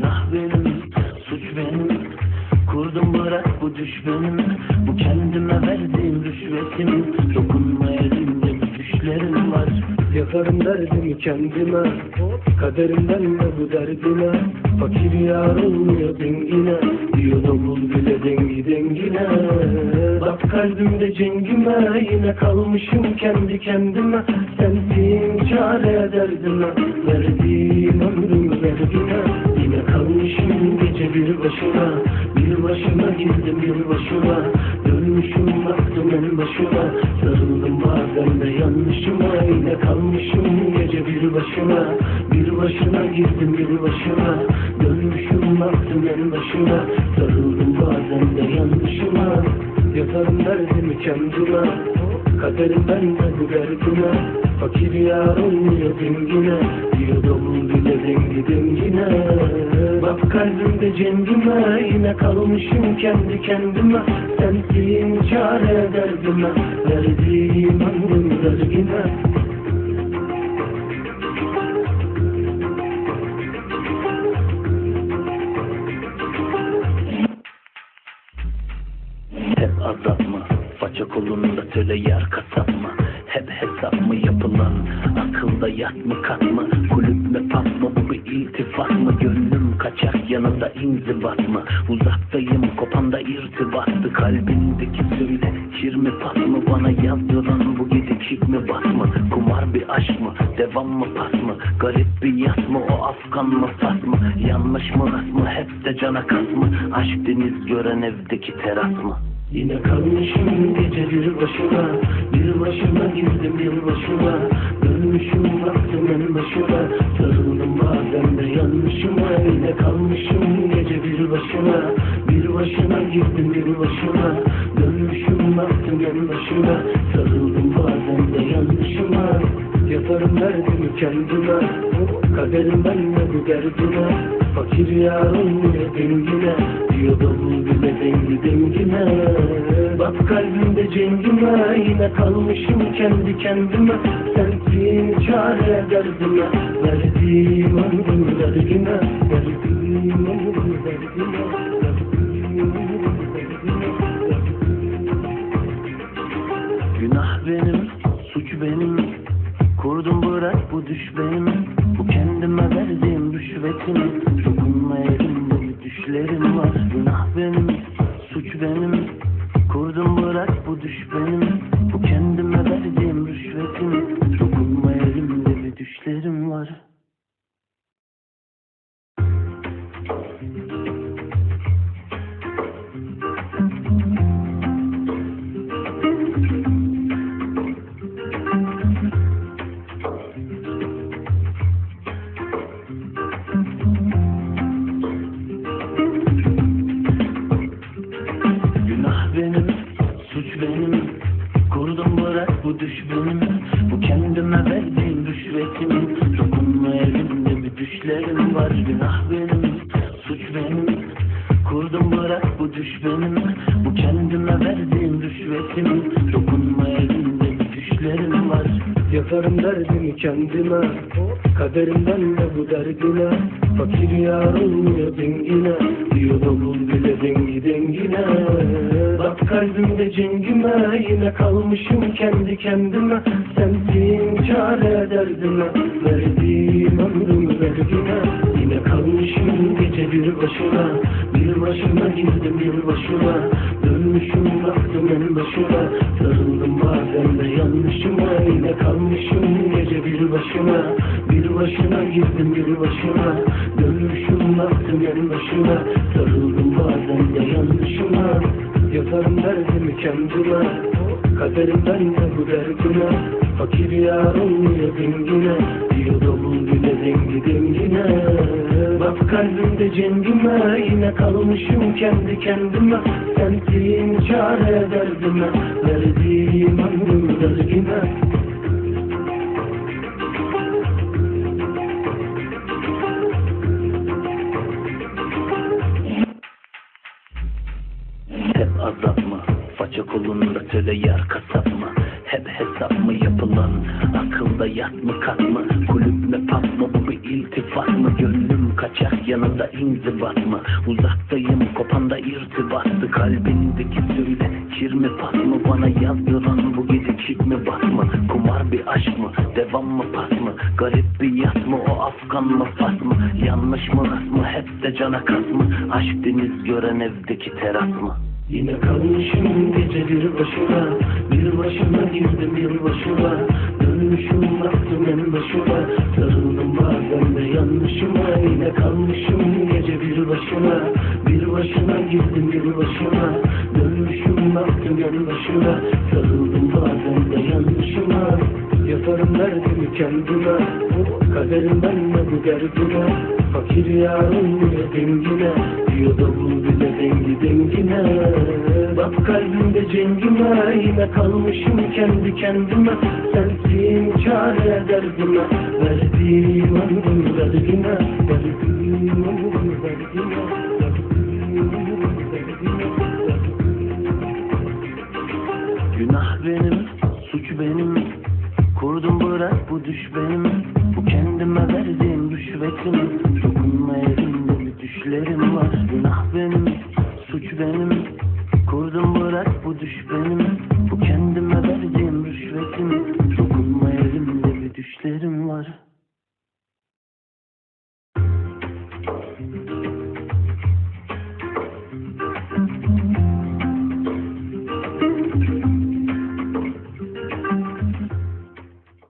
Günah benim, suç benim. Kurdum bırak bu düş benim. Bu kendime verdiğim rüşvetim. Dokunma elimde bir düşlerim var. Yakarım derdimi kendime, kaderimden de bu derdine. Fakir yar olmuyor dengine, diyor bul bile dengi dengine. Bak kalbimde cengime, yine kalmışım kendi kendime. Sensin çare derdime, verdiğim ömrüm vergine. Yine kalmışım gece bir başına, bir başına girdim bir başına. Dönmüşüm baktım en başına, sarıldım bazen de yanlışıma. Yine kalmışım gece bir başına, bir başına girdim bir başına. Dönmüşüm baktım en başına, sarıldım bazen de yanlışıma. Yatarım derdimi kendime, kaderimden de bu derdine. Fakir yar olmuyor dengine, diyor bul bile dengi dengine. Bak kalbimde cengime, yine kalmışım kendi kendime. Sensin çare derdime, verdiğim ömrüm vergine. Hep azap mı? Faça kolunda töle yer kasap mı? Hep hesap mı yapılan? Akılda yat mı kat mı? Kulüp mü pub mı? Bu bir iltifat mı? Gönlüm kaçar yanında inzibat mı? Uzaktayım kopanda irtibattı. Kalbindeki söyle şir mi pas mı? Bana yazdıran bu gece kick mi bas mı? Kumar bir aşk mı? Devam mı pas mı? Garip bir yas mı? O Afgan mı sas mı? Yanlış mı rast mı? Hep de cana kas mı? Aşk deniz gören evdeki teras mı? Yine kalmışım gece bir başına, bir başına girdim bir başına. Dönmüşüm baktım en başına, sarıldım bazen de yanlışıma. Yine kalmışım gece bir başına, bir başına girdim bir başına. Dönmüşüm baktım en başına, sarıldım bazen de yanlışıma. Yatarım derdimi kendime, kaderimden de bu derdine. Fakir yar olmuyor dengine, diyor bul bile dengi dengine. Bak kalbimde cengime, yine kalmışım kendi kendime. Sensin çare derdime, verdiğim ömrüm vergine. Verdiğim ömrüm vergine. Günah benim, suç benim. Kurdum bırak bu düş benim. Bu kendime verdiğim rüşvetim. Dokunma elimde bir düşlerim var. Günah benim, suç benim. Kurdum bırak bu düş benim. Bu kendime verdiğim rüşvetim. Dokunma elimde bir düşlerim var. Benim, suç benim. Kurdum bırak bu düş benim. Bu kendime verdiğim rüşvetim. Dokunma elimde bir düşlerim var. Günah benim, suç benim. Kurdum bırak bu düş benim. Bu kendime verdiğim rüşvetim. Dokunma elimde bir düşlerim var. Yakarım derdimi kendime, kaderimden de bu derdine. Fakir yar olmuyor dengine, diyor bul bile dengi dengine. Bak kalbimde cengime, yine kalmışım kendi kendime. Sensin çare derdime, verdiğim ömrüm vergine. Yine kalmışım gece bir başına, bir başına girdim bir başına. Dönmüşüm baktım en başına, sarıldım bazen de yanlışıma. Yine kalmışım gece bir başına, bir başına girdim bir başına. Dönmüşüm baktım en başına, sarıldım bazen de yanlışıma. Yatarım derdimi kendime, kaderimden de bu derdine. Fakir yar olmuyor dengine, diyor bul bile dengi dengine. Bak kalbimde cengime, yine kalmışım kendi kendime. Sensin çare derdime, verdiğim ömrüm vergine. Hep azap mı? Faça kolunda töle yer kasap mı? Hep hesap mı yapılan, akılda yat mı kat mı, kulüp mü pub mı, bu bir iltifat mı? Gönlüm kaçar yanında inzibat mı? Uzaktayım kopanda irtibattı, kalbindeki söyle kir mi pas mı? Bana yazdıran bu gece çip mi bas mı? Kumar bir aşk mı, devam mı pas mı? Garip bir yat mı, o Afgan mı Fas mı? Yanlış mı rast mı, hep de cana kas mı? Aşk deniz gören evdeki teras mı? Yine kalmışım gece bir başıma girdim yılbaşına. Dönmüşüm baktım en başıma, sarıldım bazen de yanlışıma. Yine kalmışım gece bir başıma girdim yılbaşına. Dönmüşüm baktım en başıma, sarıldım bazen de yanlışıma. Yaparım derdimi kendime, kaderimden de bu derdine. Fakir yar olmuyor dengine, diyor davul bile dengi dengine. Bak kalbimde cengime, yine kalmışım kendi kendime. Sensin çare derdime, verdiğim ömrüm derdine. Verdiğim ömrüm derdine. Günah benim, suç benim, kurdum bırak bu düş benim.